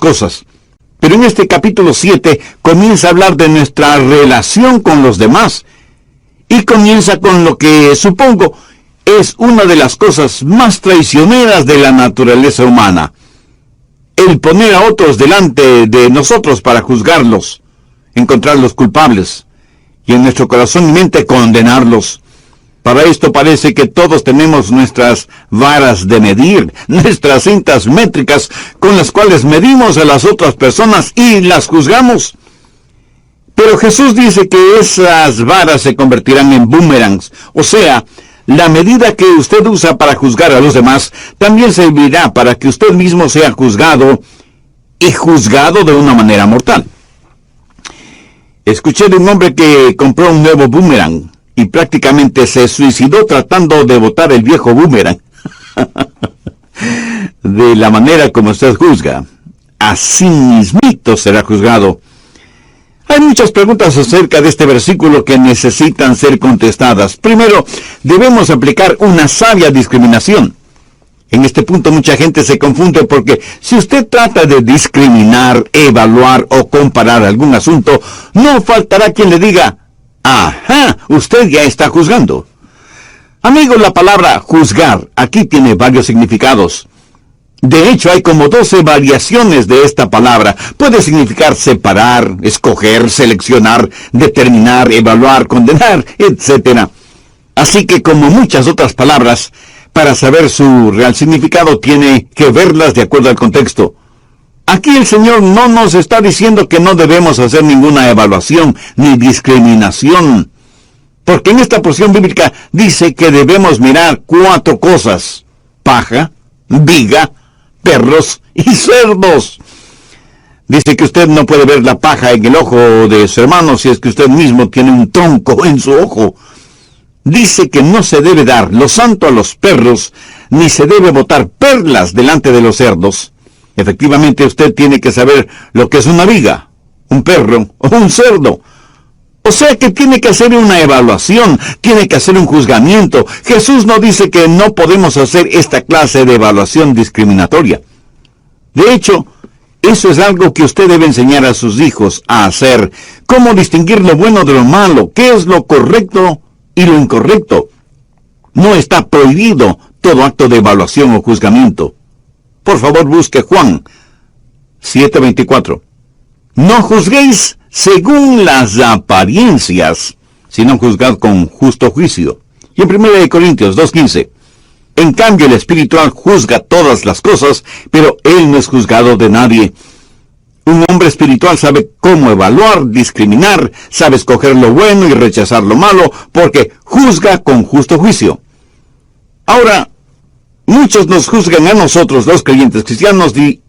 cosas. Pero en este capítulo 7 comienza a hablar de nuestra relación con los demás. Y comienza con lo que supongo es una de las cosas más traicioneras de la naturaleza humana. El poner a otros delante de nosotros para juzgarlos, encontrarlos culpables, y en nuestro corazón y mente condenarlos. Para esto parece que todos tenemos nuestras varas de medir, nuestras cintas métricas con las cuales medimos a las otras personas y las juzgamos. Pero Jesús dice que esas varas se convertirán en boomerangs, o sea, la medida que usted usa para juzgar a los demás también servirá para que usted mismo sea juzgado, y juzgado de una manera mortal. Escuché de un hombre que compró un nuevo boomerang y prácticamente se suicidó tratando de botar el viejo boomerang. De la manera como usted juzga, así mismito será juzgado. Hay muchas preguntas acerca de este versículo que necesitan ser contestadas. Primero, debemos aplicar una sabia discriminación. En este punto mucha gente se confunde porque si usted trata de discriminar, evaluar o comparar algún asunto, no faltará quien le diga, ¡ajá! Usted ya está juzgando. Amigos, la palabra juzgar aquí tiene varios significados. De hecho, hay como 12 variaciones de esta palabra. Puede significar separar, escoger, seleccionar, determinar, evaluar, condenar, etc. Así que, como muchas otras palabras, para saber su real significado tiene que verlas de acuerdo al contexto. Aquí el Señor no nos está diciendo que no debemos hacer ninguna evaluación ni discriminación, porque en esta porción bíblica dice que debemos mirar 4 cosas: paja, viga, perros y cerdos. Dice que usted no puede ver la paja en el ojo de su hermano si es que usted mismo tiene un tronco en su ojo. Dice que no se debe dar lo santo a los perros, ni se debe botar perlas delante de los cerdos. Efectivamente, usted tiene que saber lo que es una viga, un perro o un cerdo. O sea que tiene que hacer una evaluación, tiene que hacer un juzgamiento. Jesús no dice que no podemos hacer esta clase de evaluación discriminatoria. De hecho, eso es algo que usted debe enseñar a sus hijos a hacer. Cómo distinguir lo bueno de lo malo, qué es lo correcto y lo incorrecto. No está prohibido todo acto de evaluación o juzgamiento. Por favor, busque Juan 7:24. No juzguéis según las apariencias, sino juzgad con justo juicio. Y en 1 Corintios 2:15. En cambio, el espiritual juzga todas las cosas, pero él no es juzgado de nadie. Un hombre espiritual sabe cómo evaluar, discriminar, sabe escoger lo bueno y rechazar lo malo, porque juzga con justo juicio. Ahora, muchos nos juzgan a nosotros, los creyentes cristianos, y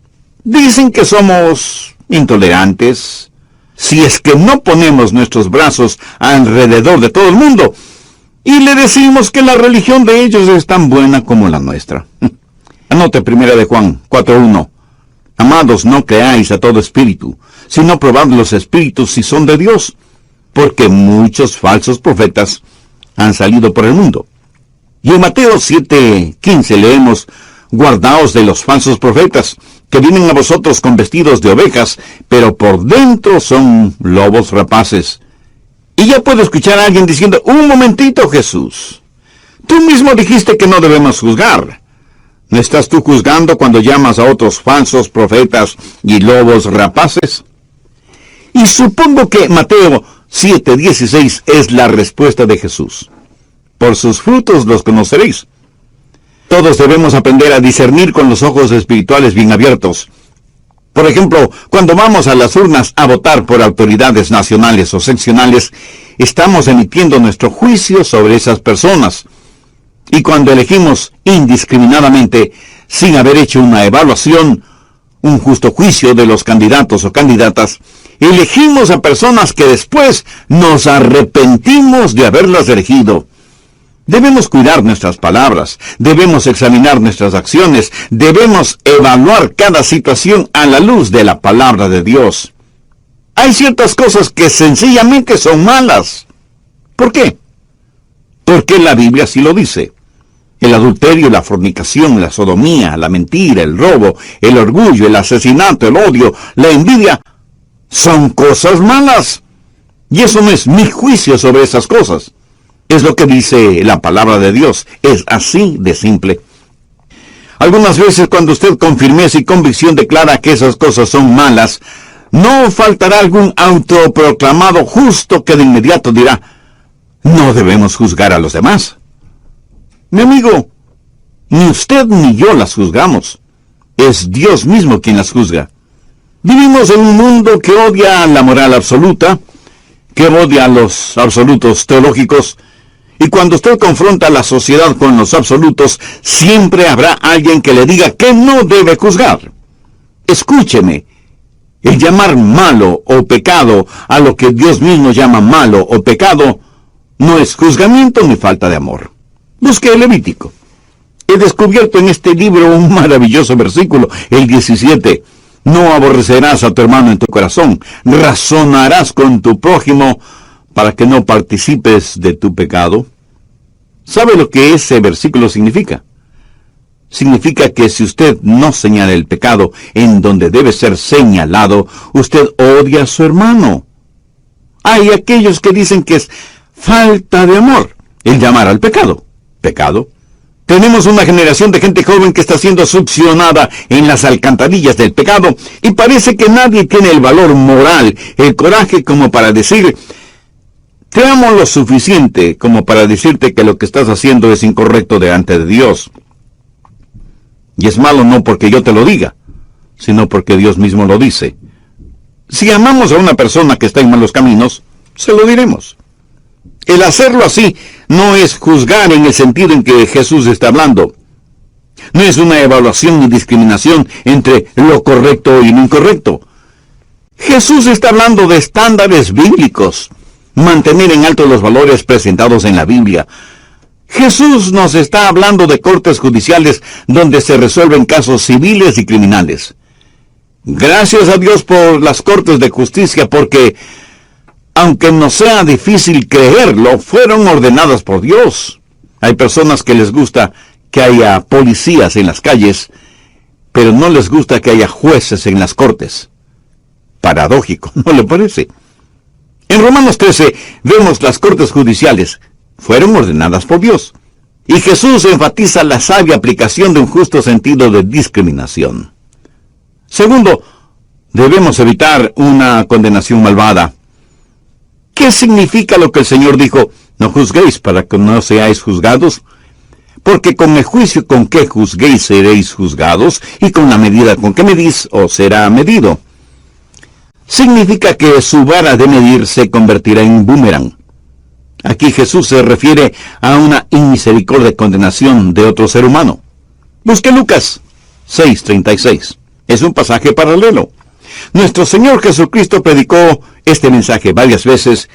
dicen que somos intolerantes, si es que no ponemos nuestros brazos alrededor de todo el mundo, y le decimos que la religión de ellos es tan buena como la nuestra. Anote 1 de Juan 4:1. Amados, no creáis a todo espíritu, sino probad los espíritus si son de Dios, porque muchos falsos profetas han salido por el mundo. Y en Mateo 7:15 leemos, guardaos de los falsos profetas, que vienen a vosotros con vestidos de ovejas, pero por dentro son lobos rapaces. Y ya puedo escuchar a alguien diciendo, un momentito, Jesús, tú mismo dijiste que no debemos juzgar. ¿No estás tú juzgando cuando llamas a otros falsos profetas y lobos rapaces? Y supongo que Mateo 7:16 es la respuesta de Jesús. Por sus frutos los conoceréis. Todos debemos aprender a discernir con los ojos espirituales bien abiertos. Por ejemplo, cuando vamos a las urnas a votar por autoridades nacionales o seccionales, estamos emitiendo nuestro juicio sobre esas personas. Y cuando elegimos indiscriminadamente, sin haber hecho una evaluación, un justo juicio de los candidatos o candidatas, elegimos a personas que después nos arrepentimos de haberlas elegido. Debemos cuidar nuestras palabras, debemos examinar nuestras acciones, debemos evaluar cada situación a la luz de la palabra de Dios. Hay ciertas cosas que sencillamente son malas. ¿Por qué? Porque la Biblia así lo dice. El adulterio, la fornicación, la sodomía, la mentira, el robo, el orgullo, el asesinato, el odio, la envidia, son cosas malas. Y eso no es mi juicio sobre esas cosas. Es lo que dice la palabra de Dios. Es así de simple. Algunas veces cuando usted con firmeza y convicción declara que esas cosas son malas, no faltará algún autoproclamado justo que de inmediato dirá, no debemos juzgar a los demás. Mi amigo, ni usted ni yo las juzgamos. Es Dios mismo quien las juzga. Vivimos en un mundo que odia la moral absoluta, que odia los absolutos teológicos, y cuando usted confronta a la sociedad con los absolutos, siempre habrá alguien que le diga que no debe juzgar. Escúcheme, el llamar malo o pecado a lo que Dios mismo llama malo o pecado no es juzgamiento ni falta de amor. Busque el Levítico. He descubierto en este libro un maravilloso versículo, el 17. No aborrecerás a tu hermano en tu corazón, razonarás con tu prójimo para que no participes de tu pecado. ¿Sabe lo que ese versículo significa? Significa que si usted no señala el pecado en donde debe ser señalado, usted odia a su hermano. Hay aquellos que dicen que es falta de amor el llamar al pecado. Pecado. Tenemos una generación de gente joven que está siendo succionada en las alcantarillas del pecado y parece que nadie tiene el valor moral, el coraje como para decir, te amo lo suficiente como para decirte que lo que estás haciendo es incorrecto delante de Dios. Y es malo no porque yo te lo diga, sino porque Dios mismo lo dice. Si amamos a una persona que está en malos caminos, se lo diremos. El hacerlo así no es juzgar en el sentido en que Jesús está hablando. No es una evaluación ni discriminación entre lo correcto y lo incorrecto. Jesús está hablando de estándares bíblicos, mantener en alto los valores presentados en la Biblia. Jesús nos está hablando de cortes judiciales donde se resuelven casos civiles y criminales. Gracias a Dios por las cortes de justicia, porque aunque nos sea difícil creerlo, fueron ordenadas por Dios. Hay personas que les gusta que haya policías en las calles, pero no les gusta que haya jueces en las cortes. Paradójico, ¿no le parece? En Romanos 13 vemos las cortes judiciales. Fueron ordenadas por Dios. Y Jesús enfatiza la sabia aplicación de un justo sentido de discriminación. Segundo, debemos evitar una condenación malvada. ¿Qué significa lo que el Señor dijo? No juzguéis para que no seáis juzgados, porque con el juicio con que juzguéis seréis juzgados, y con la medida con que medís os será medido. Significa que su vara de medir se convertirá en boomerang. Aquí Jesús se refiere a una inmisericordia condenación de otro ser humano. Busque Lucas 6:36. Es un pasaje paralelo. Nuestro Señor Jesucristo predicó este mensaje varias veces,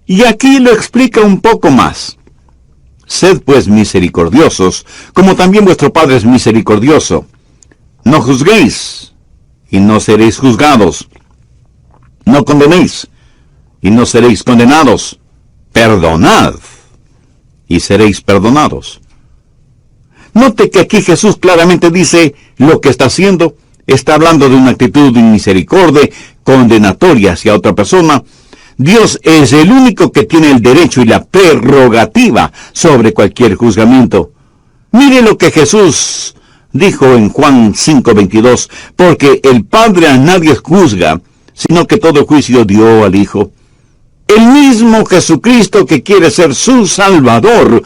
y aquí lo explica un poco más. Sed pues misericordiosos, como también vuestro Padre es misericordioso. No juzguéis, y no seréis juzgados. No condenéis, y no seréis condenados. Perdonad, y seréis perdonados. Note que aquí Jesús claramente dice lo que está haciendo. Está hablando de una actitud de misericordia, condenatoria hacia otra persona. Dios es el único que tiene el derecho y la prerrogativa sobre cualquier juzgamiento. Mire lo que Jesús dijo en Juan 5:22, porque el Padre a nadie juzga, sino que todo juicio dio al Hijo. El mismo Jesucristo que quiere ser su Salvador,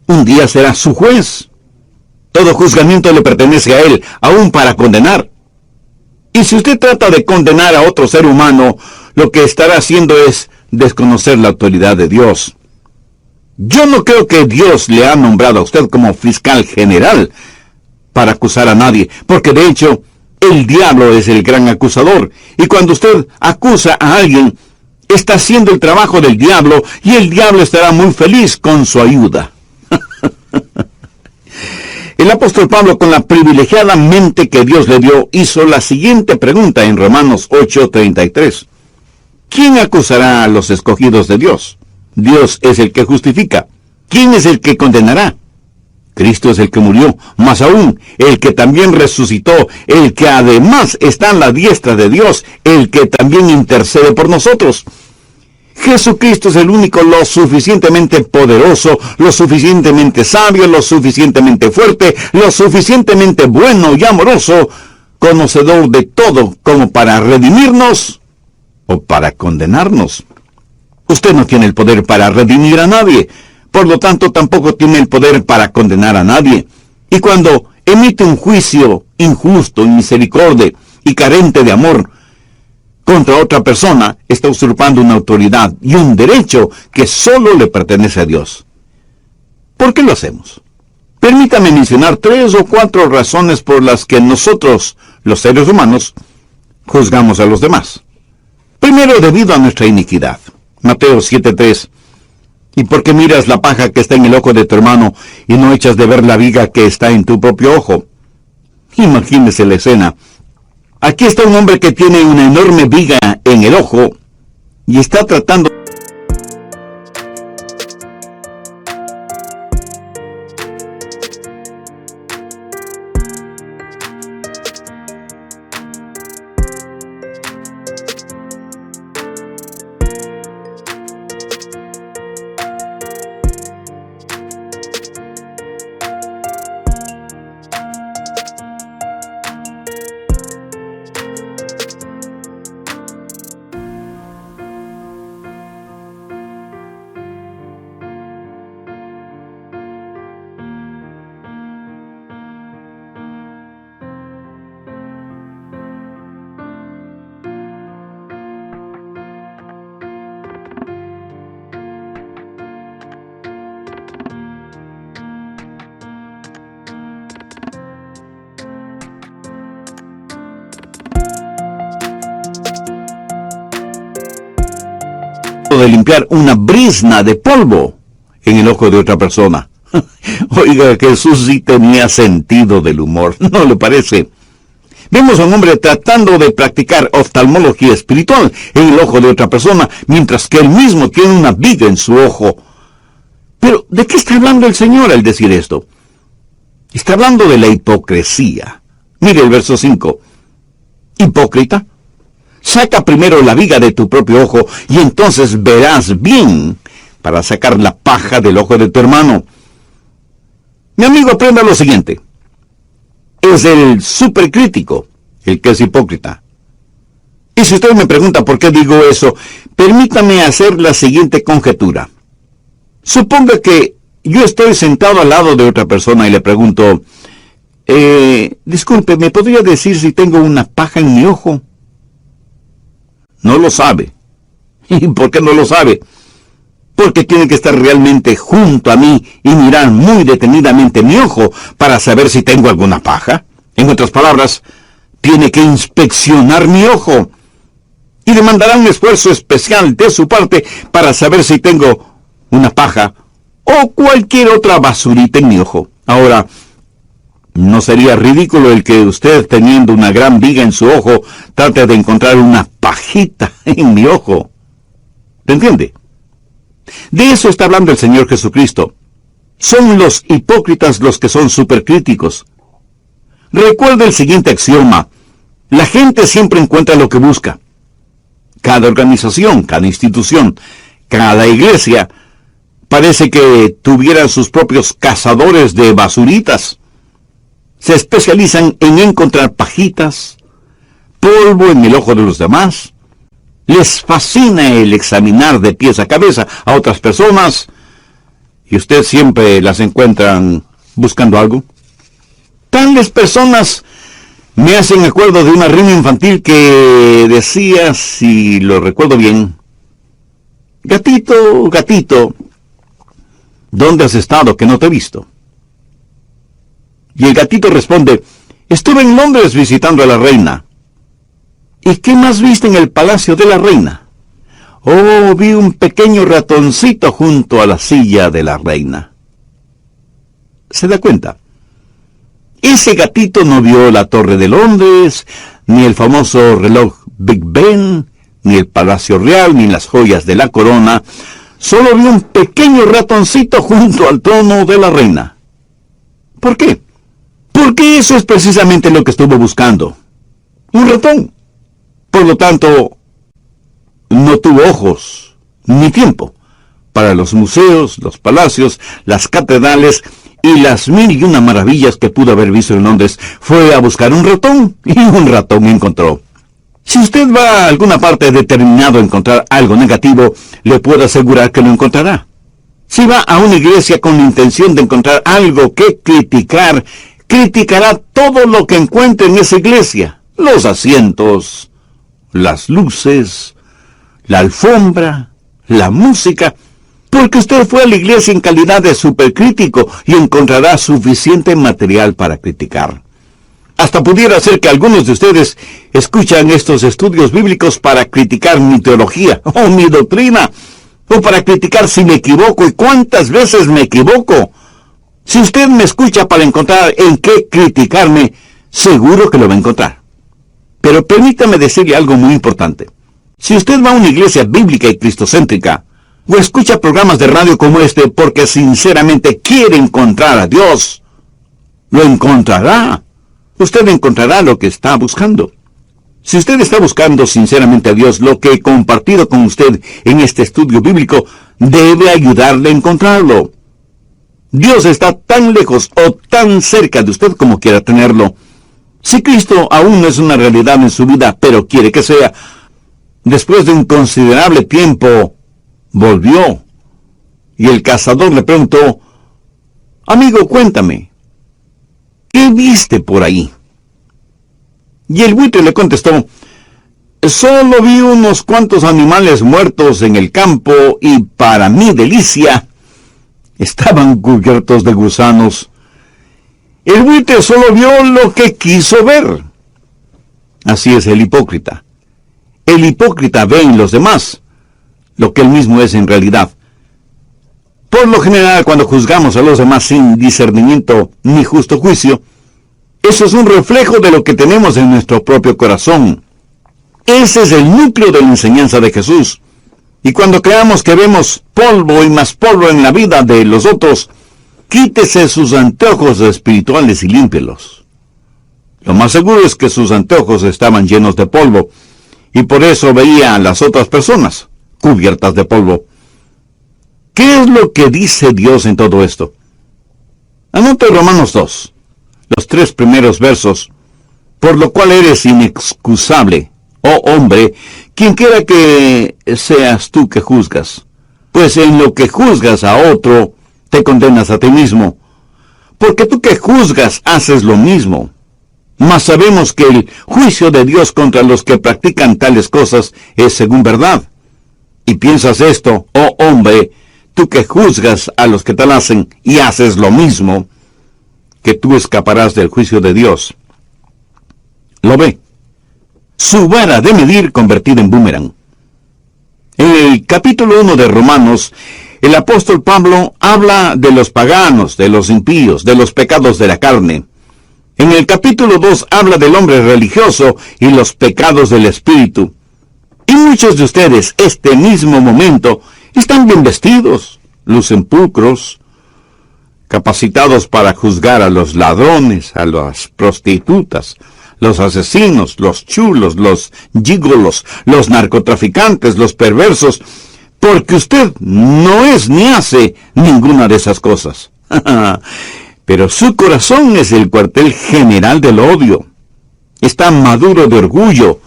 un día será su juez. Todo juzgamiento le pertenece a Él, aún para condenar. Y si usted trata de condenar a otro ser humano, lo que estará haciendo es desconocer la autoridad de Dios. Yo no creo que Dios le ha nombrado a usted como fiscal general para acusar a nadie, porque de hecho, el diablo es el gran acusador. Y cuando usted acusa a alguien, está haciendo el trabajo del diablo, y el diablo estará muy feliz con su ayuda. El apóstol Pablo, con la privilegiada mente que Dios le dio, hizo la siguiente pregunta en Romanos 8:33. ¿Quién acusará a los escogidos de Dios? Dios es el que justifica. ¿Quién es el que condenará? Cristo es el que murió, más aún, el que también resucitó, el que además está en la diestra de Dios, el que también intercede por nosotros. Jesucristo es el único lo suficientemente poderoso, lo suficientemente sabio, lo suficientemente fuerte, lo suficientemente bueno y amoroso, conocedor de todo, como para redimirnos o para condenarnos. Usted no tiene el poder para redimir a nadie, por lo tanto tampoco tiene el poder para condenar a nadie. Y cuando emite un juicio injusto, inmisericordia y carente de amor contra otra persona, está usurpando una autoridad y un derecho que solo le pertenece a Dios. ¿Por qué lo hacemos? Permítame mencionar 3 o 4 razones por las que nosotros, los seres humanos, juzgamos a los demás. Primero, debido a nuestra iniquidad. Mateo 7:3. ¿Y por qué miras la paja que está en el ojo de tu hermano y no echas de ver la viga que está en tu propio ojo? Imagínese la escena. Aquí está un hombre que tiene una enorme viga en el ojo y está tratando de limpiar una brizna de polvo en el ojo de otra persona. Oiga, Jesús sí tenía sentido del humor, ¿no le parece? Vemos a un hombre tratando de practicar oftalmología espiritual en el ojo de otra persona, mientras que él mismo tiene una viga en su ojo. Pero, ¿de qué está hablando el Señor al decir esto? Está hablando de la hipocresía. Mire el verso 5. Hipócrita, saca primero la viga de tu propio ojo y entonces verás bien para sacar la paja del ojo de tu hermano. Mi amigo, aprenda lo siguiente. Es el supercrítico el que es hipócrita. Y si usted me pregunta por qué digo eso, permítame hacer la siguiente conjetura. Suponga que yo estoy sentado al lado de otra persona y le pregunto, disculpe, ¿me podría decir si tengo una paja en mi ojo? No lo sabe. ¿Y por qué no lo sabe? Porque tiene que estar realmente junto a mí y mirar muy detenidamente mi ojo para saber si tengo alguna paja. En otras palabras, tiene que inspeccionar mi ojo y demandará un esfuerzo especial de su parte para saber si tengo una paja o cualquier otra basurita en mi ojo. Ahora, ¿no sería ridículo el que usted, teniendo una gran viga en su ojo, trate de encontrar una pajita en mi ojo? ¿Te entiende? De eso está hablando el Señor Jesucristo. Son los hipócritas los que son supercríticos. Recuerda el siguiente axioma. La gente siempre encuentra lo que busca. Cada organización, cada institución, cada iglesia parece que tuvieran sus propios cazadores de basuritas. Se especializan en encontrar pajitas, polvo en el ojo de los demás. Les fascina el examinar de pies a cabeza a otras personas, y usted siempre las encuentran buscando algo. Tales personas me hacen acuerdo de una rima infantil que decía, si lo recuerdo bien, gatito, gatito, ¿dónde has estado que no te he visto? Y el gatito responde, estuve en Londres visitando a la reina. ¿Y qué más viste en el palacio de la reina? Oh, vi un pequeño ratoncito junto a la silla de la reina. ¿Se da cuenta? Ese gatito no vio la Torre de Londres, ni el famoso reloj Big Ben, ni el Palacio Real, ni las joyas de la corona. Solo vio un pequeño ratoncito junto al trono de la reina. ¿Por qué? Porque eso es precisamente lo que estuvo buscando. Un ratón. Por lo tanto, no tuvo ojos ni tiempo para los museos, los palacios, las catedrales y las 1001 maravillas que pudo haber visto en Londres. Fue a buscar un ratón y un ratón encontró. Si usted va a alguna parte determinado a encontrar algo negativo, le puedo asegurar que lo encontrará. Si va a una iglesia con la intención de encontrar algo que criticar, criticará todo lo que encuentre en esa iglesia. Los asientos, las luces, la alfombra, la música, porque usted fue a la iglesia en calidad de supercrítico y encontrará suficiente material para criticar. Hasta pudiera ser que algunos de ustedes escuchan estos estudios bíblicos para criticar mi teología o mi doctrina, o para criticar si me equivoco y cuántas veces me equivoco. Si usted me escucha para encontrar en qué criticarme, seguro que lo va a encontrar. Pero permítame decirle algo muy importante. Si usted va a una iglesia bíblica y cristocéntrica, o escucha programas de radio como este porque sinceramente quiere encontrar a Dios, lo encontrará. Usted encontrará lo que está buscando. Si usted está buscando sinceramente a Dios, lo que he compartido con usted en este estudio bíblico debe ayudarle a encontrarlo. Dios está tan lejos o tan cerca de usted como quiera tenerlo. Si Cristo aún no es una realidad en su vida, pero quiere que sea, después de un considerable tiempo, volvió. Y el cazador le preguntó: amigo, cuéntame, ¿qué viste por ahí? Y el buitre le contestó: solo vi unos cuantos animales muertos en el campo y para mi delicia estaban cubiertos de gusanos. El buitre solo vio lo que quiso ver. Así es el hipócrita. El hipócrita ve en los demás lo que él mismo es en realidad. Por lo general, cuando juzgamos a los demás sin discernimiento ni justo juicio, eso es un reflejo de lo que tenemos en nuestro propio corazón. Ese es el núcleo de la enseñanza de Jesús. Y cuando creamos que vemos polvo y más polvo en la vida de los otros, quítese sus anteojos espirituales y límpielos. Lo más seguro es que sus anteojos estaban llenos de polvo, y por eso veía a las otras personas cubiertas de polvo. ¿Qué es lo que dice Dios en todo esto? Anote Romanos 2, los 3 primeros versos: por lo cual eres inexcusable, oh hombre, quien quiera que seas tú que juzgas, pues en lo que juzgas a otro, te condenas a ti mismo, porque tú que juzgas haces lo mismo. Mas sabemos que el juicio de Dios contra los que practican tales cosas es según verdad. Y piensas esto, oh hombre, tú que juzgas a los que tal hacen y haces lo mismo, que tú escaparás del juicio de Dios. Lo ve. Su vara de medir convertida en boomerang. En el capítulo 1 de Romanos, el apóstol Pablo habla de los paganos, de los impíos, de los pecados de la carne. En el capítulo 2 habla del hombre religioso y los pecados del espíritu. Y muchos de ustedes, este mismo momento, están bien vestidos, lucen pulcros, capacitados para juzgar a los ladrones, a las prostitutas, los asesinos, los chulos, los gígolos, los narcotraficantes, los perversos, porque usted no es ni hace ninguna de esas cosas. Pero su corazón es el cuartel general del odio. Está maduro de orgullo,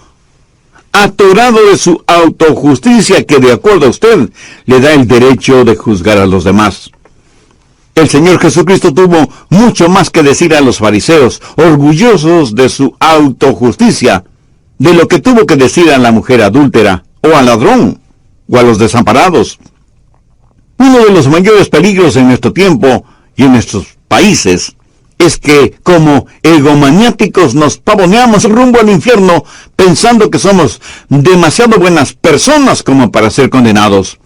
atorado de su autojusticia que, de acuerdo a usted, le da el derecho de juzgar a los demás. El Señor Jesucristo tuvo mucho más que decir a los fariseos, orgullosos de su autojusticia, de lo que tuvo que decir a la mujer adúltera, o al ladrón, o a los desamparados. Uno de los mayores peligros en nuestro tiempo y en nuestros países es que, como egomaniáticos, nos pavoneamos rumbo al infierno pensando que somos demasiado buenas personas como para ser condenados.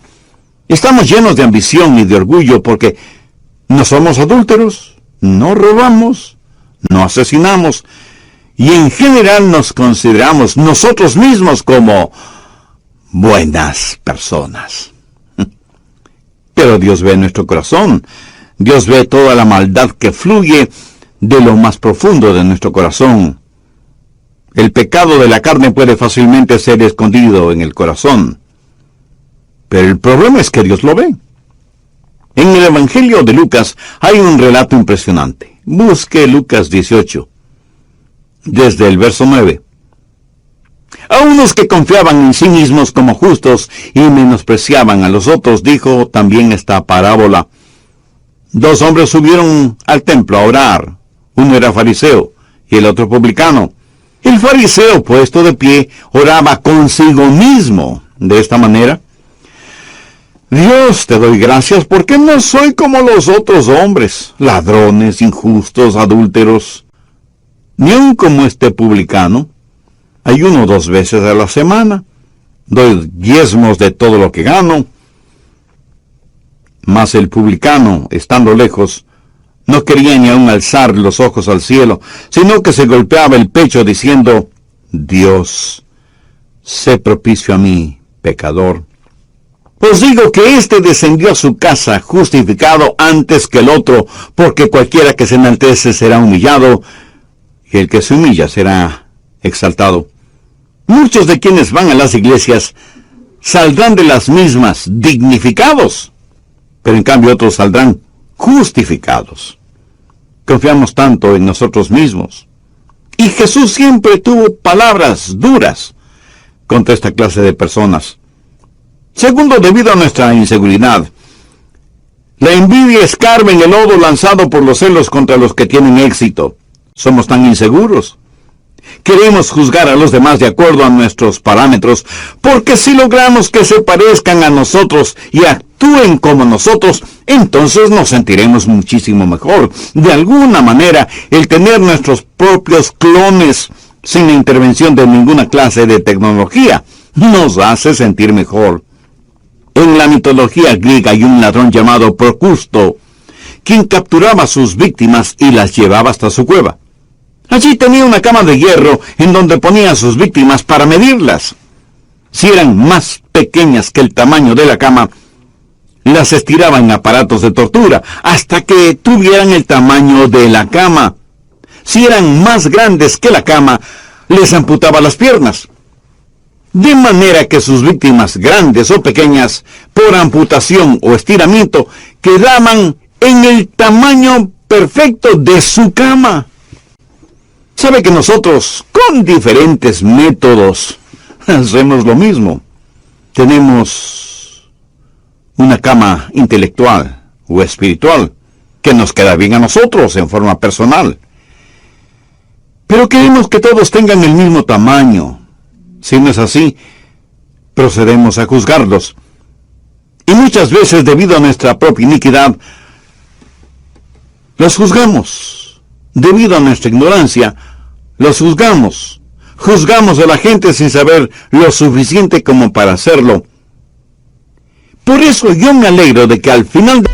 Estamos llenos de ambición y de orgullo porque no somos adúlteros, no robamos, no asesinamos, y en general nos consideramos nosotros mismos como buenas personas. Pero Dios ve nuestro corazón. Dios ve toda la maldad que fluye de lo más profundo de nuestro corazón. El pecado de la carne puede fácilmente ser escondido en el corazón, pero el problema es que Dios lo ve. En el Evangelio de Lucas hay un relato impresionante. Busque Lucas 18, desde el verso 9. A unos que confiaban en sí mismos como justos y menospreciaban a los otros, dijo también esta parábola. 2 hombres subieron al templo a orar. Uno era fariseo y el otro publicano. El fariseo, puesto de pie, oraba consigo mismo de esta manera: Dios, te doy gracias porque no soy como los otros hombres, ladrones, injustos, adúlteros, ni aun como este publicano. Ayuno 2 veces a la semana, doy diezmos de todo lo que gano. Mas el publicano, estando lejos, no quería ni aun alzar los ojos al cielo, sino que se golpeaba el pecho diciendo: Dios, sé propicio a mí, pecador. Os digo que éste descendió a su casa justificado antes que el otro, porque cualquiera que se enaltece será humillado, y el que se humilla será exaltado. Muchos de quienes van a las iglesias saldrán de las mismas dignificados, pero en cambio otros saldrán justificados. Confiamos tanto en nosotros mismos. Y Jesús siempre tuvo palabras duras contra esta clase de personas. Segundo, debido a nuestra inseguridad. La envidia escarba en el lodo lanzado por los celos contra los que tienen éxito. Somos tan inseguros. Queremos juzgar a los demás de acuerdo a nuestros parámetros, porque si logramos que se parezcan a nosotros y actúen como nosotros, entonces nos sentiremos muchísimo mejor. De alguna manera, el tener nuestros propios clones sin la intervención de ninguna clase de tecnología nos hace sentir mejor. En la mitología griega hay un ladrón llamado Procusto, quien capturaba a sus víctimas y las llevaba hasta su cueva. Allí tenía una cama de hierro en donde ponía a sus víctimas para medirlas. Si eran más pequeñas que el tamaño de la cama, las estiraba en aparatos de tortura hasta que tuvieran el tamaño de la cama. Si eran más grandes que la cama, les amputaba las piernas. De manera que sus víctimas, grandes o pequeñas, por amputación o estiramiento, quedaban en el tamaño perfecto de su cama. Sabe que nosotros, con diferentes métodos, hacemos lo mismo. Tenemos una cama intelectual o espiritual que nos queda bien a nosotros en forma personal. Pero queremos que todos tengan el mismo tamaño. Si no es así, procedemos a juzgarlos. Y muchas veces, debido a nuestra propia iniquidad, los juzgamos. Debido a nuestra ignorancia, los juzgamos. Juzgamos a la gente sin saber lo suficiente como para hacerlo. Por eso yo me alegro de que al final de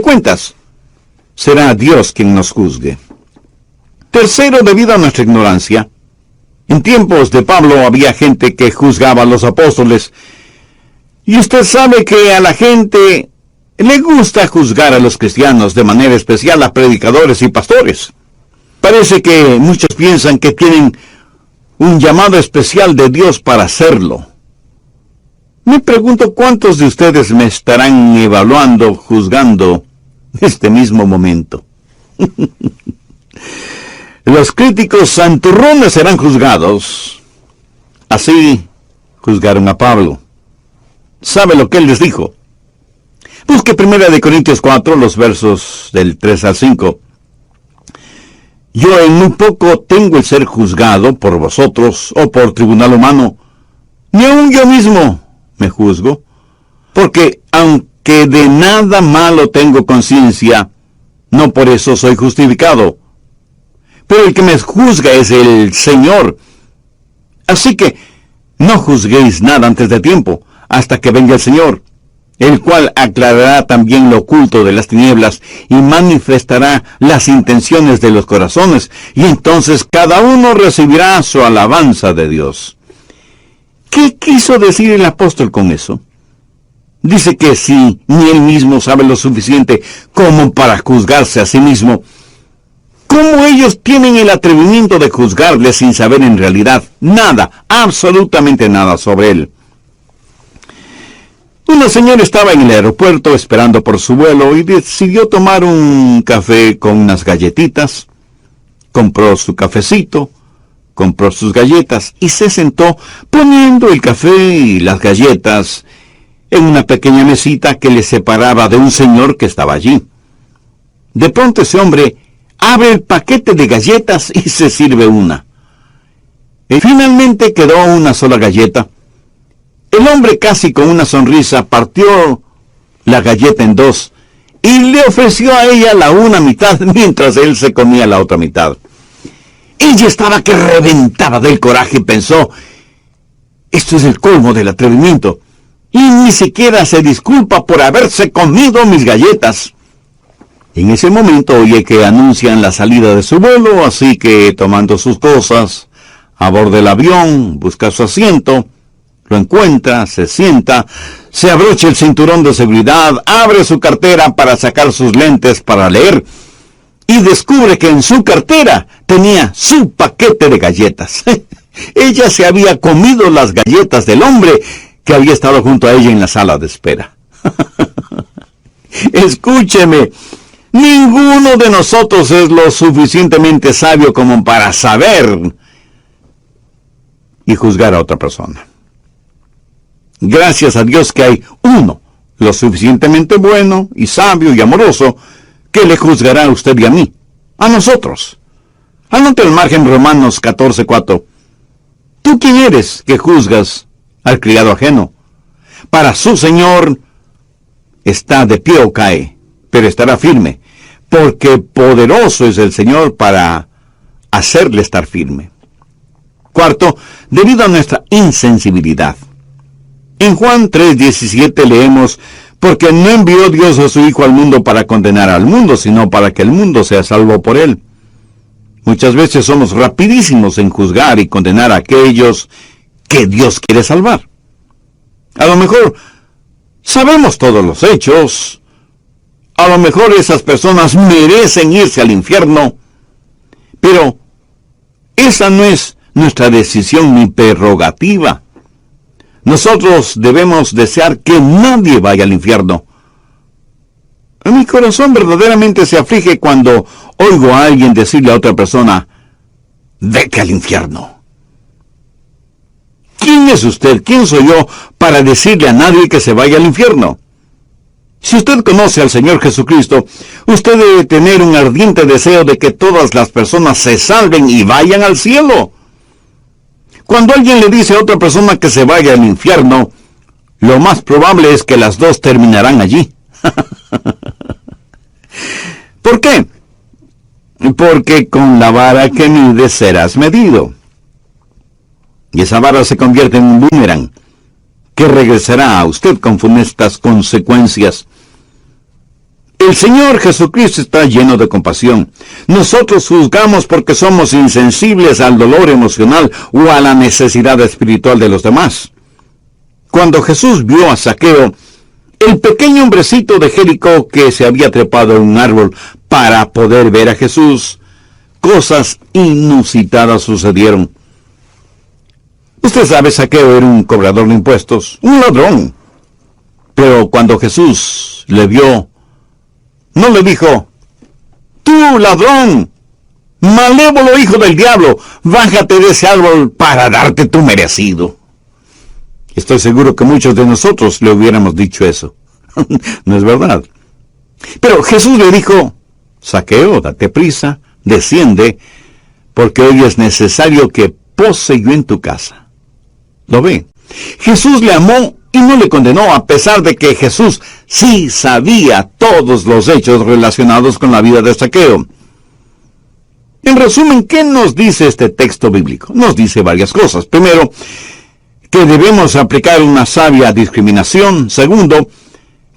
cuentas, será Dios quien nos juzgue. Tercero, debido a nuestra ignorancia, en tiempos de Pablo había gente que juzgaba a los apóstoles, y usted sabe que a la gente le gusta juzgar a los cristianos, de manera especial a predicadores y pastores. Parece que muchos piensan que tienen un llamado especial de Dios para hacerlo. Me pregunto cuántos de ustedes me estarán evaluando, juzgando este mismo momento. Los críticos santurrones serán juzgados. Así juzgaron a Pablo. ¿Sabe lo que él les dijo? Busque 1 Corintios 4, los versos del 3 al 5. Yo en muy poco tengo el ser juzgado por vosotros o por tribunal humano. Ni aun yo mismo me juzgo, porque aunque de nada malo tengo conciencia, no por eso soy justificado. Pero el que me juzga es el Señor. Así que no juzguéis nada antes de tiempo, hasta que venga el Señor, el cual aclarará también lo oculto de las tinieblas y manifestará las intenciones de los corazones, y entonces cada uno recibirá su alabanza de Dios. ¿Qué quiso decir el apóstol con eso? Dice que si ni él mismo sabe lo suficiente como para juzgarse a sí mismo, ¿cómo ellos tienen el atrevimiento de juzgarle sin saber en realidad nada, absolutamente nada sobre él? Una señora estaba en el aeropuerto esperando por su vuelo y decidió tomar un café con unas galletitas. Compró su cafecito, compró sus galletas y se sentó poniendo el café y las galletas en una pequeña mesita que le separaba de un señor que estaba allí. De pronto ese hombre abre el paquete de galletas y se sirve una. Y finalmente quedó una sola galleta. El hombre, casi con una sonrisa, partió la galleta en dos y le ofreció a ella la una mitad mientras él se comía la otra mitad. Ella estaba que reventaba del coraje y pensó, esto es el colmo del atrevimiento, y ni siquiera se disculpa por haberse comido mis galletas. En ese momento oye que anuncian la salida de su vuelo, así que tomando sus cosas, aborda el avión, busca su asiento, lo encuentra, se sienta, se abrocha el cinturón de seguridad, abre su cartera para sacar sus lentes para leer, y descubre que en su cartera tenía su paquete de galletas. Ella se había comido las galletas del hombre que había estado junto a ella en la sala de espera. Escúcheme, ninguno de nosotros es lo suficientemente sabio como para saber y juzgar a otra persona. Gracias a Dios que hay uno lo suficientemente bueno y sabio y amoroso que le juzgará a usted y a mí, a nosotros. Anote el margen Romanos 14:4. ¿Tú quién eres que juzgas al criado ajeno? Para su Señor está de pie o cae, pero estará firme, porque poderoso es el Señor para hacerle estar firme. Cuarto, debido a nuestra insensibilidad. En Juan 3:17 leemos, porque no envió Dios a su Hijo al mundo para condenar al mundo, sino para que el mundo sea salvo por él. Muchas veces somos rapidísimos en juzgar y condenar a aquellos que Dios quiere salvar. A lo mejor sabemos todos los hechos, a lo mejor esas personas merecen irse al infierno, pero esa no es nuestra decisión ni prerrogativa. Nosotros debemos desear que nadie vaya al infierno. Mi corazón verdaderamente se aflige cuando oigo a alguien decirle a otra persona, vete al infierno. ¿Quién es usted? ¿Quién soy yo para decirle a nadie que se vaya al infierno? Si usted conoce al Señor Jesucristo, usted debe tener un ardiente deseo de que todas las personas se salven y vayan al cielo. Cuando alguien le dice a otra persona que se vaya al infierno, lo más probable es que las dos terminarán allí. ¿Por qué? Porque con la vara que mides serás medido. Y esa vara se convierte en un boomerang que regresará a usted con funestas consecuencias. El Señor Jesucristo está lleno de compasión. Nosotros juzgamos porque somos insensibles al dolor emocional o a la necesidad espiritual de los demás. Cuando Jesús vio a Zaqueo, el pequeño hombrecito de Jericó que se había trepado en un árbol para poder ver a Jesús, cosas inusitadas sucedieron. Usted sabe, Zaqueo era un cobrador de impuestos, un ladrón. Pero cuando Jesús le vio, No le dijo: tú, ladrón, malévolo hijo del diablo, bájate de ese árbol para darte tu merecido. Estoy seguro que muchos de nosotros le hubiéramos dicho eso. ¿No es verdad? Pero Jesús le dijo: Zaqueo, date prisa, desciende, porque hoy es necesario que pose yo en tu casa. ¿Lo ve? Jesús le amó y no le condenó, a pesar de que Jesús sí sabía todos los hechos relacionados con la vida de Zaqueo. En resumen, ¿qué nos dice este texto bíblico? Nos dice varias cosas. Primero, que debemos aplicar una sabia discriminación. Segundo,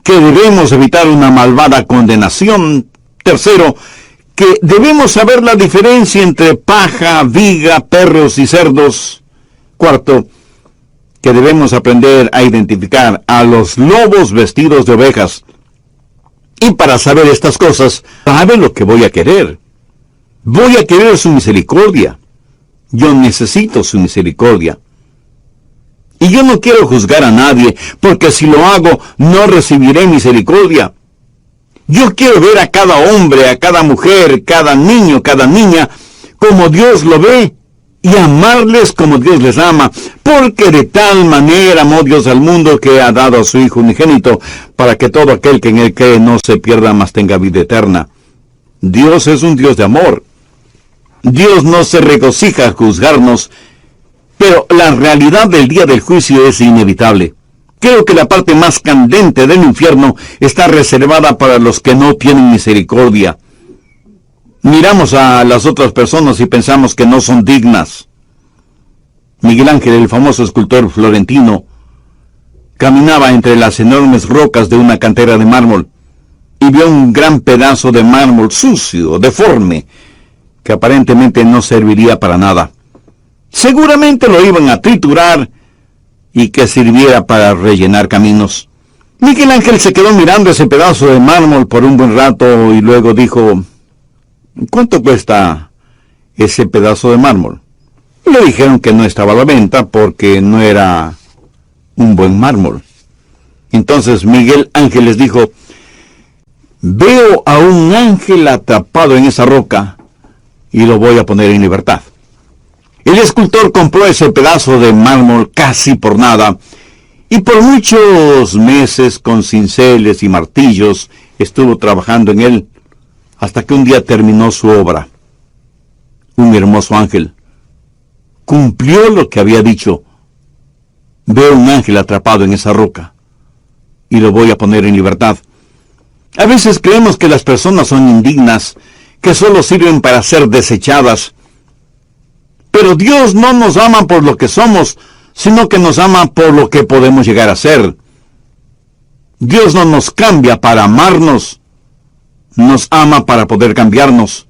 que debemos evitar una malvada condenación. Tercero, que debemos saber la diferencia entre paja, viga, perros y cerdos. Cuarto, que debemos aprender a identificar a los lobos vestidos de ovejas. Y para saber estas cosas, ¿sabe lo que voy a querer? Voy a querer su misericordia. Yo necesito su misericordia. Y yo no quiero juzgar a nadie, porque si lo hago, no recibiré misericordia. Yo quiero ver a cada hombre, a cada mujer, cada niño, cada niña, como Dios lo ve, y amarles como Dios les ama, porque de tal manera amó Dios al mundo que ha dado a su Hijo unigénito, para que todo aquel que en él cree no se pierda, mas tenga vida eterna. Dios es un Dios de amor. Dios no se regocija al juzgarnos, pero la realidad del día del juicio es inevitable. Creo que la parte más candente del infierno está reservada para los que no tienen misericordia. Miramos a las otras personas y pensamos que no son dignas. Miguel Ángel, el famoso escultor florentino, caminaba entre las enormes rocas de una cantera de mármol y vio un gran pedazo de mármol sucio, deforme, que aparentemente no serviría para nada. Seguramente lo iban a triturar y que sirviera para rellenar caminos. Miguel Ángel se quedó mirando ese pedazo de mármol por un buen rato y luego dijo: ¿cuánto cuesta ese pedazo de mármol? Le dijeron que no estaba a la venta porque no era un buen mármol. Entonces Miguel Ángel les dijo: veo a un ángel atrapado en esa roca y lo voy a poner en libertad. El escultor compró ese pedazo de mármol casi por nada, y por muchos meses con cinceles y martillos estuvo trabajando en él, hasta que un día terminó su obra. Un hermoso ángel. Cumplió lo que había dicho. Veo un ángel atrapado en esa roca, y lo voy a poner en libertad. A veces creemos que las personas son indignas, que solo sirven para ser desechadas. Pero Dios no nos ama por lo que somos, sino que nos ama por lo que podemos llegar a ser. Dios no nos cambia para amarnos, nos ama para poder cambiarnos.